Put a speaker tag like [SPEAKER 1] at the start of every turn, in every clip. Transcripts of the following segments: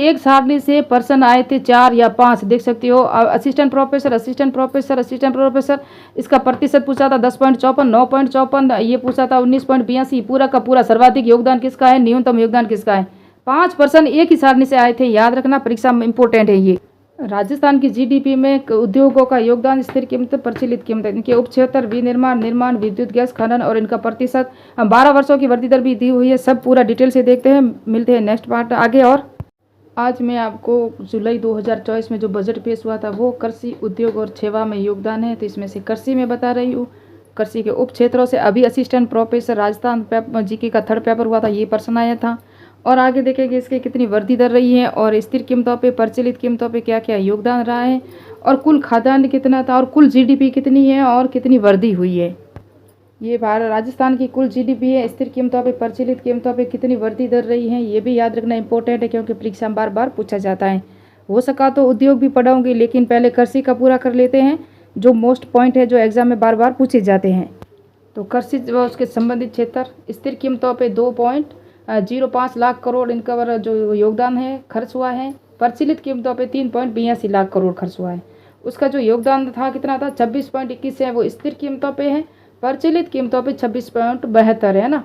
[SPEAKER 1] एक सारणी से पर्सन आए थे 4 या 5, देख सकते हो। Assistant professor, assistant professor, assistant professor, इसका प्रतिशत पूछा था 10.54, 9.54, ये पूछा था 19.82। पूरा का पूरा सर्वाधिक योगदान किसका है, न्यूनतम योगदान किसका है। 5 पर्सन एक ही सारणी से आए थे, याद रखना, परीक्षा में इंपॉर्टेंट है ये। राजस्थान की जीडीपी में उद्योगों का योगदान, स्थिर कीमत, प्रचलित कीमत, इनके उपक्षेत्र, विनिर्माण, विद्युत गैस खनन और इनका प्रतिशत, 12 वर्षों की वृद्धि दर भी दी हुई है। सब पूरा डिटेल से देखते हैं, मिलते हैं नेक्स्ट पार्ट आगे। और आज मैं आपको जुलाई 2024 में जो बजट पेश हुआ था वो कृषि, उद्योग और सेवा में योगदान है, तो इसमें से कृषि में बता रही हूँ। कृषि के उप क्षेत्रों से अभी असिस्टेंट प्रोफेसर राजस्थान जीके का 3rd पेपर हुआ था, ये प्रश्न आया था। और आगे देखेंगे इसकी कितनी वृद्धि दर रही है और स्थिर कीमतों पे, प्रचलित कीमतों पे क्या क्या योगदान रहा है, और कुल खाद्यान्न कितना था, और कुल जीडीपी कितनी है और कितनी वृद्धि हुई है। ये भारत राजस्थान की कुल जीडीपी है, स्थिर कीमतों पे, प्रचलित कीमतों पे कितनी वृद्धि दर रही है, ये भी याद रखना इंपॉर्टेंट है क्योंकि परीक्षा में बार बार पूछा जाता है। हो सका तो उद्योग भी पढ़ाऊंगी, लेकिन पहले कृषि का पूरा कर लेते हैं, जो मोस्ट पॉइंट है जो एग्जाम में बार बार पूछे जाते हैं। तो कृषि व उसके संबंधित क्षेत्र, स्थिर कीमतों पे 2.05 लाख करोड़ इनका जो योगदान है खर्च हुआ है। प्रचलित कीमतों पे 3.82 लाख करोड़ खर्च हुआ है। उसका जो योगदान था कितना था, 26.21 है, वो स्थिर कीमतों पे है। प्रचलित कीमतों पे 26.72 है ना।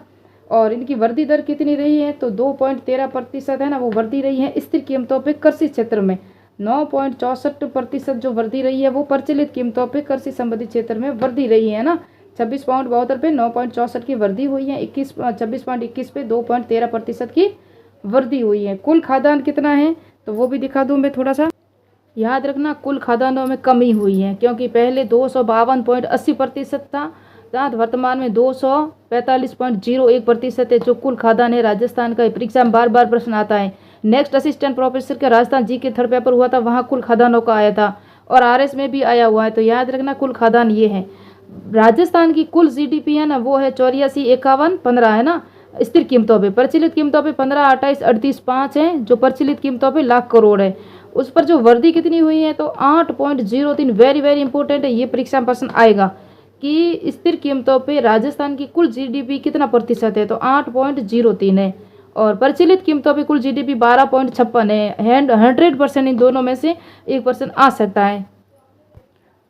[SPEAKER 1] और इनकी वृद्धि दर कितनी रही है, तो 2.13% है ना, वो वृद्धि रही है स्थिर कीमतों पे कृषि क्षेत्र में। 9.64% जो वृद्धि रही है वो प्रचलित कीमतों पे कृषि संबंधित क्षेत्र में वृद्धि रही है ना। 26.72 पे 9.64 की वृद्धि हुई है। 26.21 पे 2.13% की वृद्धि हुई है। कुल खाद्यान्न कितना है तो वो भी दिखा दूं मैं थोड़ा सा। याद रखना, कुल खाद्यान्नों में कमी हुई है क्योंकि पहले 252.80% था, जहाँ वर्तमान में 245.01% है जो कुल खाद्यान्न है राजस्थान का। परीक्षा में बार बार प्रश्न आता है। नेक्स्ट असिस्टेंट प्रोफेसर का राजस्थान जी के 3rd पेपर हुआ था, वहाँ कुल खाद्यान्नों का आया था और आरएस में भी आया हुआ है। तो याद रखना कुल खाद्यान्न ये है। राजस्थान की कुल जीडीपी है ना, वो है 84,51,15 है ना स्थिर कीमतों पे। प्रचलित कीमतों पे 15, 28, 38, 5 है जो प्रचलित कीमतों पे लाख करोड़ है। उस पर जो वृद्धि कितनी हुई है तो 8.03। वेरी वेरी इंपॉर्टेंट है, ये परीक्षा में प्रश्न आएगा कि स्थिर कीमतों पे राजस्थान की कुल जीडीपी कितना प्रतिशत है, तो 8.03 है। और प्रचलित कीमतों पे कुल जीडीपी 12.56 है। 100% इन दोनों में से 1% आ सकता है।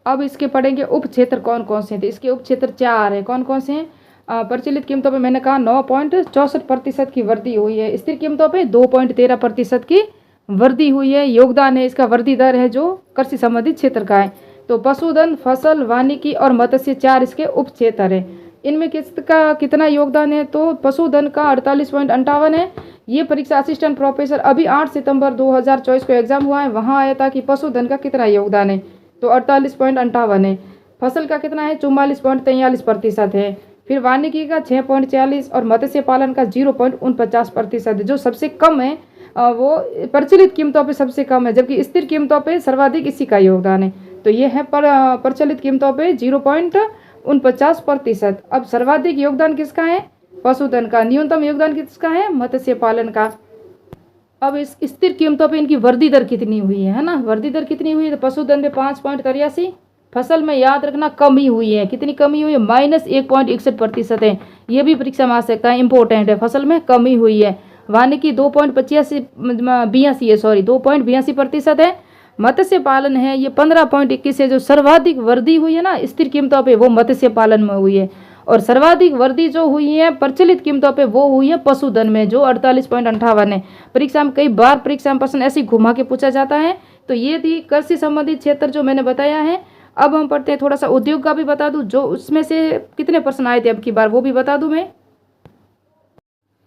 [SPEAKER 1] अब इसके पढ़ेंगे उप क्षेत्र कौन कौन से थे। इसके उप क्षेत्र 4 है। कौन कौन से हैं? प्रचलित कीमतों पे मैंने कहा 9.64% की वृद्धि हुई है। स्थिर कीमतों पे 2.13% की वृद्धि हुई है। योगदान है इसका, वृद्धि दर है जो कृषि संबंधित क्षेत्र का है। तो पशुधन, फसल, वानिकी और मत्स्य 4 इसके उप क्षेत्र है। इनमें किसका कितना योगदान है, तो पशुधन का 48.58 है। ये परीक्षा असिस्टेंट प्रोफेसर अभी 8 सितंबर 2024 को एग्जाम हुआ है, वहाँ आया था कि पशुधन का कितना योगदान है, तो 48.58 है। फसल का कितना है, 44.43% है। फिर वानिकी का 6.40 और मत्स्य पालन का 0.49% है। जो सबसे कम है वो प्रचलित कीमतों पे सबसे कम है, जबकि स्थिर कीमतों पे सर्वाधिक इसी का योगदान है। तो ये है प्रचलित कीमतों पे 0.49%। अब सर्वाधिक योगदान किसका है, पशुधन का। न्यूनतम योगदान किसका है, मत्स्य पालन का। अब इस स्थिर कीमतों पे इनकी वृद्धि दर कितनी हुई है ना, वृद्धि दर कितनी हुई है, तो पशुधन में 5.83। फसल में याद रखना कमी हुई है, कितनी कमी हुई है, -1.61% है। ये भी परीक्षा में आ सकता है, इंपॉर्टेंट है। फसल में कमी हुई है। वानिकी 2.82% है। मत्स्य पालन है ये 15.21 है। जो सर्वाधिक वृद्धि हुई है ना स्थिर कीमतों पे वो मत्स्य पालन में हुई है। और सर्वाधिक वृद्धि जो हुई है प्रचलित कीमतों पे वो हुई है पशुधन में, जो 48.58 है। परीक्षा में कई बार परीक्षा में प्रश्न ऐसे घुमा के पूछा जाता है। तो ये थी कृषि संबंधित क्षेत्र जो मैंने बताया है। अब हम पढ़ते हैं थोड़ा सा उद्योग का भी बता दूं, जो उसमें से कितने प्रश्न आए थे अब की बार वो भी बता दूं मैं।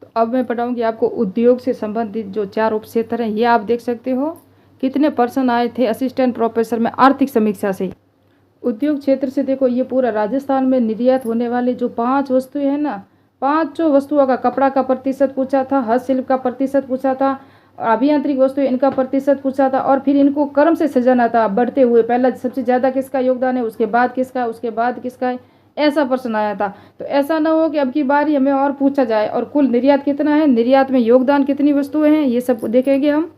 [SPEAKER 1] तो अब मैं पढ़ाऊंगी आपको उद्योग से संबंधित जो 4 उप क्षेत्र हैं। ये आप देख सकते हो कितने प्रश्न आए थे असिस्टेंट प्रोफेसर में आर्थिक समीक्षा से। उद्योग क्षेत्र से देखो, ये पूरा राजस्थान में निर्यात होने वाली जो 5 वस्तुएं हैं ना, 5 वस्तुओं का, कपड़ा का प्रतिशत पूछा था, हस्तशिल्प का प्रतिशत पूछा था, अभियांत्रिक वस्तु इनका प्रतिशत पूछा था, और फिर इनको क्रम से सजाना था बढ़ते हुए। पहला सबसे ज़्यादा किसका योगदान है, उसके बाद किसका, उसके बाद किसका है, ऐसा प्रश्न आया था। तो ऐसा ना हो कि अब की बार हमें और पूछा जाए। और कुल निर्यात कितना है, निर्यात में योगदान कितनी वस्तुएं हैं, ये सब देखेंगे हम।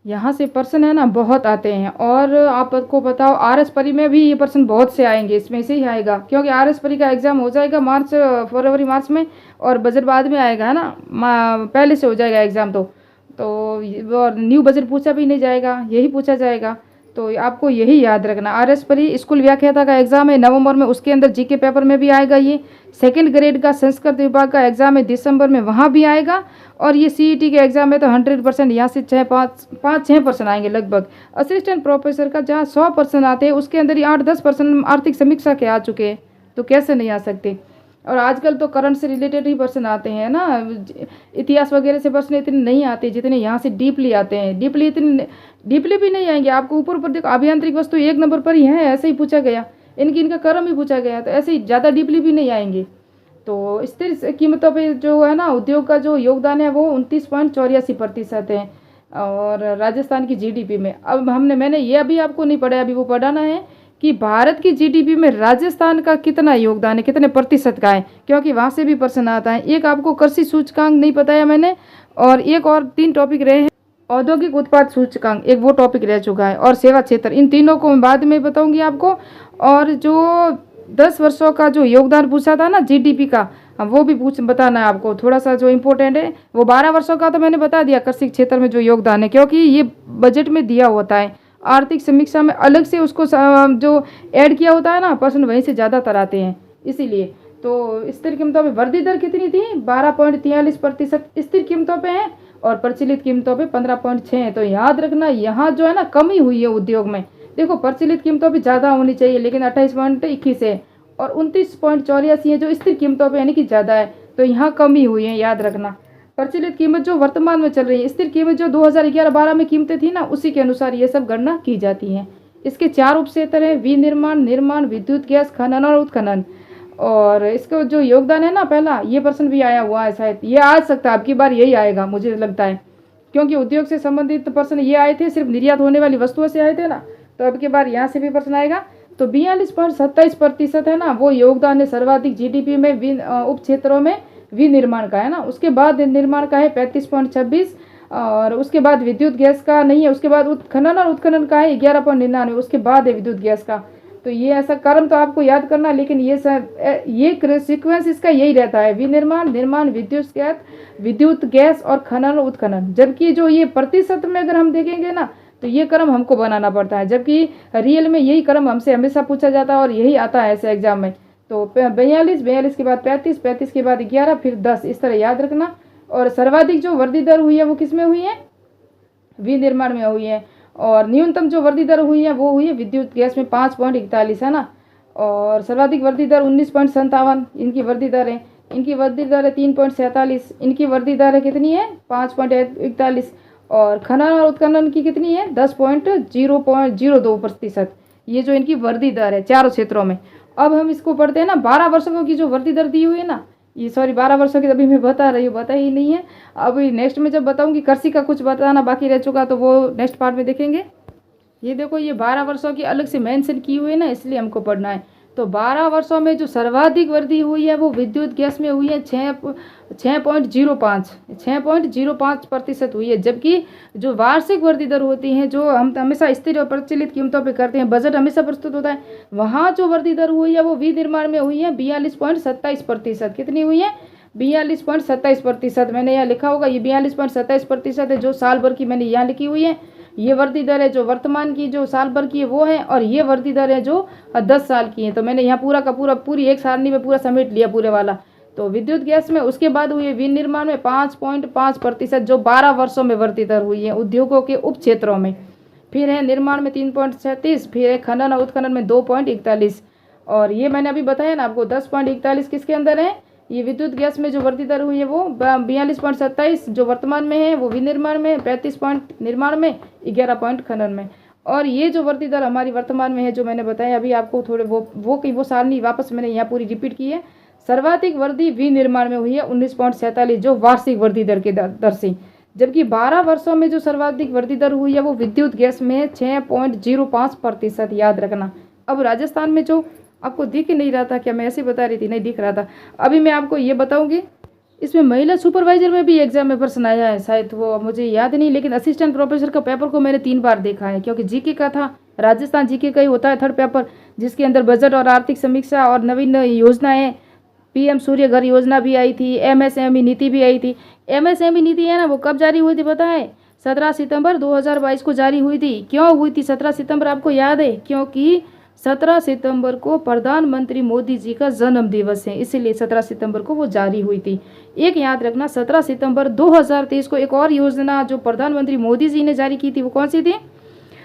[SPEAKER 1] यहाँ से प्रश्न है ना बहुत आते हैं। और आपको बताओ आरएस परी में भी ये प्रश्न बहुत से आएंगे, इसमें से ही आएगा, क्योंकि आरएस परी का एग्जाम हो जाएगा फरवरी मार्च में, और बजट बाद में आएगा है ना, पहले से हो जाएगा एग्जाम। तो तो और न्यू बजट पूछा भी नहीं जाएगा, यही पूछा जाएगा। तो आपको यही याद रखना। आरएस परी स्कूल व्याख्याता का एग्जाम है नवंबर में, उसके अंदर जीके पेपर में भी आएगा। ये सेकंड ग्रेड का संस्कृत विभाग का एग्जाम है दिसंबर में, वहाँ भी आएगा। और ये सीईटी के एग्जाम है तो 100% यहाँ से 6% आएंगे लगभग। असिस्टेंट प्रोफेसर का जहाँ 100% आते हैं, उसके अंदर ही 8-10% आर्थिक समीक्षा के आ चुके हैं, तो कैसे नहीं आ सकते। और आजकल तो करंट से रिलेटेड ही प्रश्न आते हैं ना, इतिहास वगैरह से प्रश्न इतने नहीं आते जितने यहाँ से डीपली आते हैं। इतने डीपली भी नहीं आएंगे आपको। ऊपर ऊपर देखो, अभियांत्रिक वस्तु 1 नंबर पर ही है, ऐसे ही पूछा गया, इनका क्रम ही पूछा गया, तो ऐसे ही ज़्यादा डीपली भी नहीं आएंगे। तो स्थिर कीमतों पे जो है ना, उद्योग का जो योगदान है वो 29.84% है, और राजस्थान की जीडीपी में। अब मैंने ये अभी आपको नहीं पढ़ा, अभी वो पढ़ाना है कि भारत की जीडीपी में राजस्थान का कितना योगदान है, कितने प्रतिशत का है, क्योंकि वहाँ से भी प्रश्न आता है। एक आपको कृषि सूचकांक नहीं बताया मैंने, और एक और 3 टॉपिक रहे हैं। औद्योगिक उत्पाद सूचकांक एक वो टॉपिक रह चुका है, और सेवा क्षेत्र, इन तीनों को मैं बाद में बताऊंगी आपको। और जो 10 वर्षों का जो योगदान पूछा था ना जीडीपी का, वो भी बताना है आपको, थोड़ा सा जो इम्पोर्टेंट है। वो 12 वर्षों का तो मैंने बता दिया, कृषि क्षेत्र में जो योगदान है, क्योंकि ये बजट में दिया होता है। आर्थिक समीक्षा में अलग से उसको जो ऐड किया होता है ना, प्रश्न वहीं से ज़्यादातर आते हैं, इसीलिए। तो स्थिर कीमतों पे वृद्धि दर कितनी थी? 12.43% स्थिर कीमतों पे है, और प्रचलित कीमतों पे 15.6 है। तो याद रखना, यहाँ जो है ना कमी हुई है उद्योग में। देखो प्रचलित कीमतों पे ज़्यादा होनी चाहिए, लेकिन 28.21 है, और 29.84 है जो स्थिर कीमतों पे, यानी कि ज़्यादा है। तो यहाँ कमी हुई है, याद रखना। प्रचलित कीमत जो वर्तमान में चल रही है, स्थिर कीमत जो 2011-12 में कीमतें थी ना, उसी के अनुसार ये सब गणना की जाती है। इसके 4 उप क्षेत्र है: विनिर्माण, निर्माण, विद्युत गैस, खनन और उत्खनन। और इसका जो योगदान है ना, पहला ये प्रश्न भी आया हुआ है, शायद ये आ सकता है, अब की बार यही आएगा मुझे लगता है, क्योंकि उद्योग से संबंधित प्रश्न ये आए थे, सिर्फ निर्यात होने वाली वस्तुओं से आए थे ना, तो अब की बार यहाँ से भी प्रश्न आएगा। तो 42.27% है ना, वो योगदान है सर्वाधिक जीडीपी में उप क्षेत्रों में विनिर्माण का है ना। उसके बाद निर्माण का है 35.26, और उसके बाद विद्युत गैस का नहीं है। उसके बाद उत्खनन और उत्खनन का है 11.99, उसके बाद है विद्युत गैस का। तो ये ऐसा क्रम तो आपको याद करना, लेकिन ये सीक्वेंस इसका यही रहता है: विनिर्माण, निर्माण, विद्युत गैस और खनन और उत्खनन। जबकि जो ये प्रतिशत में अगर हम देखेंगे ना, तो ये क्रम हमको बनाना पड़ता है, जबकि रियल में यही क्रम हमसे हमेशा पूछा जाता है, और यही आता है ऐसे एग्जाम में। तो 42 के बाद 35 के बाद 11, फिर 10, इस तरह याद रखना। और सर्वाधिक जो वृद्धि दर हुई है वो किस में हुई है? विनिर्माण में हुई है। और न्यूनतम जो वृद्धि दर हुई है वो हुई है विद्युत गैस में 5.41 है ना। और सर्वाधिक वृद्धि दर 19.57 इनकी वृद्धि दर है। इनकी वृद्धि दर है 3.47, इनकी वृद्धि दर है कितनी है? 5.41। और खनन और उत्खनन की कितनी है? 10.02%। ये जो इनकी वृद्धि दर है चारों क्षेत्रों में। अब हम इसको पढ़ते हैं ना, 12 वर्षों की जो वृद्धि दर दी हुई है ना, ये 12 वर्षों की अभी मैं बता रही हूँ, बता ही नहीं है। अभी नेक्स्ट में जब बताऊंगी, कृषि का कुछ बताना बाकी रह चुका, तो वो नेक्स्ट पार्ट में देखेंगे। ये देखो, ये 12 वर्षों की अलग से मेंशन की हुई है ना, इसलिए हमको पढ़ना है। तो 12 वर्षों में जो सर्वाधिक वृद्धि हुई है वो विद्युत गैस में हुई है 6.05% हुई है। जबकि जो वार्षिक वृद्धि दर होती है, जो हम हमेशा स्थिर और प्रचलित कीमतों पे करते हैं, बजट हमेशा प्रस्तुत होता है, वहाँ जो वृद्धि दर हुई है वो विनिर्माण में हुई है 42.27%। कितनी हुई है? 42.27%। मैंने यहाँ लिखा होगा, ये 42.27% है जो साल भर की मैंने यहाँ लिखी हुई है। ये वृद्धि दर है जो वर्तमान की, जो साल भर की है वो है, और ये वृद्धि दर है जो 10 साल की है। तो मैंने यहाँ पूरा का पूरा पूरी एक सारणी में पूरा समेट लिया पूरे वाला। तो विद्युत गैस में, उसके बाद हुई है विनिर्माण में 5.5%, जो 12 वर्षों में वृद्धि दर हुई है उद्योगों के उप क्षेत्रों में। फिर है निर्माण में 3.36, फिर है खनन और उत्खनन में 2.41। और ये मैंने अभी बताया ना आपको, 10.41 किसके अंदर है? ये विद्युत गैस में जो वृद्धि दर हुई है वो 42.27 जो वर्तमान में है वो विनिर्माण में, 35 निर्माण में, 11 खनन में। और ये जो वृद्धि दर हमारी वर्तमान में है जो मैंने बताया अभी आपको, थोड़े वो सारणी वापस मैंने यहाँ पूरी रिपीट की है। सर्वाधिक वृद्धि विनिर्माण में हुई है 19.47 जो वार्षिक वृद्धि दर के दर से। जबकि 12 वर्षों में जो सर्वाधिक वृद्धि दर हुई है वो विद्युत गैस में 6.05%, याद रखना। अब राजस्थान में जो आपको दिख ही नहीं रहा था क्या? मैं ऐसे बता रही थी, नहीं दिख रहा था। अभी मैं आपको ये बताऊंगी, इसमें महिला सुपरवाइजर में भी एग्जाम में प्रश्न आया है, शायद वो मुझे याद नहीं, लेकिन असिस्टेंट प्रोफेसर का पेपर को मैंने 3 बार देखा है, क्योंकि जीके का था, राजस्थान जीके का ही होता है थर्ड पेपर, जिसके अंदर बजट और आर्थिक समीक्षा और नवीन योजनाएं पीएम सूर्य घर योजना भी आई थी, एमएसएमई नीति भी आई थी। एमएसएमई नीति है ना, वो कब जारी हुई थी पता है? 17 सितंबर 2022 को जारी हुई थी। क्यों हुई थी 17 सितंबर, आपको याद है? क्योंकि 17 सितंबर को प्रधानमंत्री मोदी जी का जन्म दिवस है, इसीलिए 17 सितंबर को वो जारी हुई थी। एक याद रखना, 17 सितंबर 2023 को एक और योजना जो प्रधानमंत्री मोदी जी ने जारी की थी, वो कौन सी थी?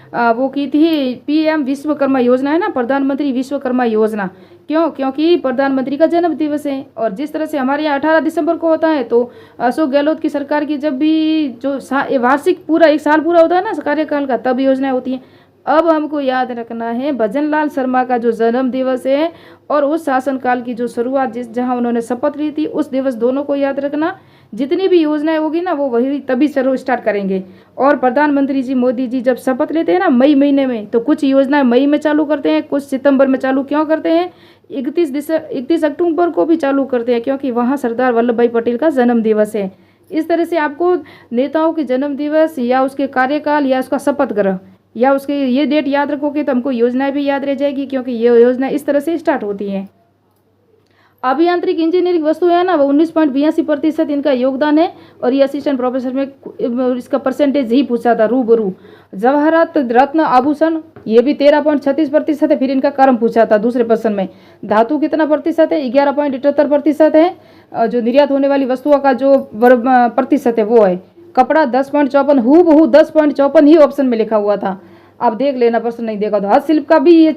[SPEAKER 1] वो की थी पीएम विश्वकर्मा योजना, है ना, प्रधानमंत्री विश्वकर्मा योजना। क्यों? क्योंकि प्रधानमंत्री का जन्म दिवस है। और जिस तरह से हमारे यहाँ 18 दिसंबर को होता है, तो अशोक गहलोत की सरकार की जब भी जो वार्षिक पूरा 1 साल पूरा होता है ना कार्यकाल का, तब योजनाएं होती हैं। अब हमको याद रखना है भजन लाल शर्मा का जो जन्म दिवस है और उस शासनकाल की जो शुरुआत जहाँ उन्होंने शपथ ली थी, उस दिवस दोनों को याद रखना। जितनी भी योजनाएं होगी ना, वो वही तभी शुरू स्टार्ट करेंगे। और प्रधानमंत्री जी मोदी जी जब शपथ लेते हैं ना मई महीने में, तो कुछ योजनाएं मई में चालू करते हैं, कुछ सितंबर में चालू क्यों करते हैं, 31 अक्टूबर को भी चालू करते हैं, क्योंकि वहाँ सरदार वल्लभ भाई पटेल का जन्म दिवस है। इस तरह से आपको नेताओं के जन्म दिवस या उसके कार्यकाल या उसका शपथ ग्रहण या उसके ये डेट याद रखोगे तो हमको योजनाएं भी याद रह जाएगी, क्योंकि ये योजना इस तरह से स्टार्ट होती हैं। अभियांत्रिक इंजीनियरिंग वस्तु है ना, वो 19.82% इनका योगदान है। और ये असिस्टेंट प्रोफेसर में इसका परसेंटेज ही पूछा था रूबरू। जवाहरात रत्न आभूषण ये भी 13.36% है। फिर इनका क्रम पूछा था दूसरे प्रश्न में। धातु कितना प्रतिशत है? 11.78% है। जो निर्यात होने वाली वस्तुओं का जो प्रतिशत है वो है। कपड़ा 10.54, हूबहू 10.54 ही ऑप्शन में लिखा हुआ था। आप देख लेना, प्रश्न नहीं देखा तो। हस्तशिल्प का भी ये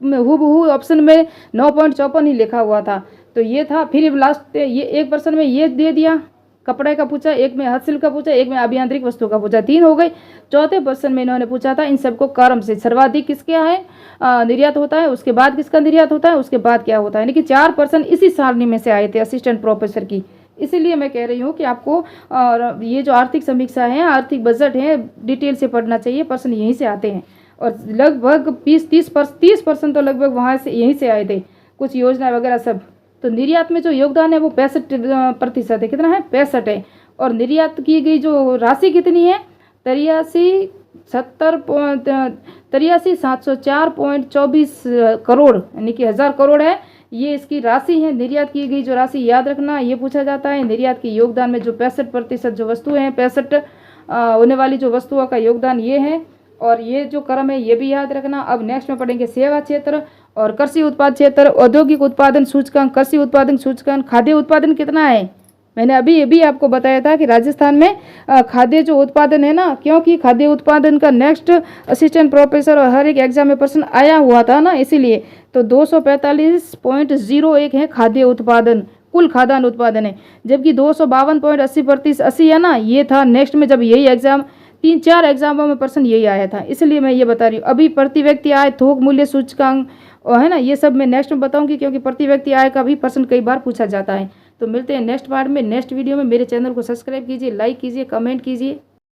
[SPEAKER 1] हूबहू ऑप्शन में 9.54 ही लिखा हुआ था। तो ये था। फिर लास्ट ये एक प्रश्न में ये दे दिया, कपड़े का पूछा, एक में हस्तशिल्प का पूछा, एक में अभियांत्रिक वस्तु का पूछा, 3 हो गए। चौथे प्रश्न में इन्होंने पूछा था इन सबको क्रम से सर्वाधिक किसके है निर्यात होता है, उसके बाद किसका निर्यात होता है, उसके बाद क्या होता है। यानी कि 4 प्रश्न इसी सारणी में से आए थे असिस्टेंट प्रोफेसर की। इसीलिए मैं कह रही हूँ कि आपको और ये जो आर्थिक समीक्षा है, आर्थिक बजट है, डिटेल से पढ़ना चाहिए। प्रश्न यहीं से आते हैं। और लगभग 30% तो लगभग वहाँ से यहीं से आए थे, कुछ योजना वगैरह सब। तो निर्यात में जो योगदान है वो 65% है। कितना है? 65 है। और निर्यात की गई जो राशि कितनी है? 83,704.24 करोड़, यानी कि 1000 करोड़ है। ये इसकी राशि है, निर्यात की गई जो राशि। याद रखना, ये पूछा जाता है निर्यात के योगदान में जो 65% जो वस्तुएं हैं, 65 होने वाली जो वस्तुओं का योगदान ये है। और ये जो क्रम है ये भी याद रखना। अब नेक्स्ट में पढ़ेंगे सेवा क्षेत्र और कृषि उत्पाद क्षेत्र, औद्योगिक उत्पादन सूचकांक, कृषि उत्पादन सूचकांक। खाद्य उत्पादन कितना है? मैंने अभी आपको बताया था कि राजस्थान में खाद्य जो उत्पादन है ना, क्योंकि खाद्य उत्पादन का नेक्स्ट असिस्टेंट प्रोफेसर और हर एक एग्जाम में प्रश्न आया हुआ था ना, इसीलिए। तो 245.01 है खाद्य उत्पादन, कुल खाद्यान्न उत्पादन है। जबकि 252.80% है ना, ये था नेक्स्ट में, जब यही एग्जाम 3-4 एग्जामों में प्रश्न यही आया था। इसलिए मैं ये बता रही हूँ। अभी प्रति व्यक्ति आय, थोक मूल्य सूचकांक और है ना, ये सब मैं नेक्स्ट में बताऊंगी, क्योंकि प्रति व्यक्ति आय का भी प्रश्न कई बार पूछा जाता है। तो मिलते हैं नेक्स्ट पार्ट में, नेक्स्ट वीडियो में। मेरे चैनल को सब्सक्राइब कीजिए, लाइक कीजिए, कमेंट कीजिए।